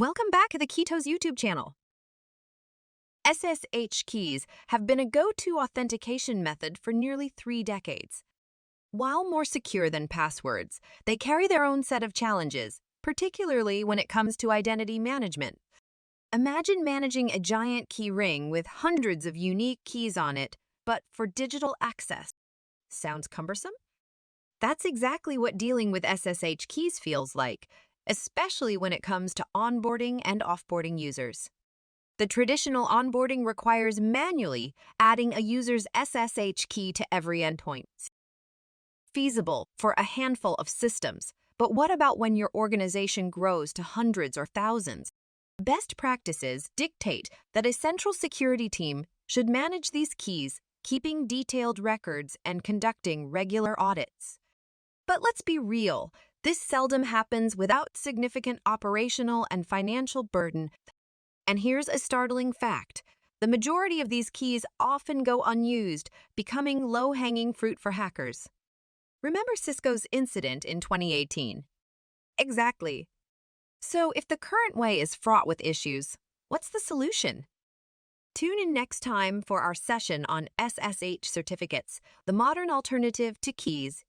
Welcome back to the Ketos YouTube channel. SSH keys have been a go-to authentication method for nearly 3 decades. While more secure than passwords, they carry their own set of challenges, particularly when it comes to identity management. Imagine managing a giant key ring with hundreds of unique keys on it, but for digital access. Sounds cumbersome? That's exactly what dealing with SSH keys feels like, especially when it comes to onboarding and offboarding users. The traditional onboarding requires manually adding a user's SSH key to every endpoint. Feasible for a handful of systems, but what about when your organization grows to hundreds or thousands? Best practices dictate that a central security team should manage these keys, keeping detailed records and conducting regular audits. But let's be real, this seldom happens without significant operational and financial burden. And here's a startling fact. The majority of these keys often go unused, becoming low-hanging fruit for hackers. Remember Cisco's incident in 2018? Exactly. So if the current way is fraught with issues, what's the solution? Tune in next time for our session on SSH certificates, the modern alternative to keys.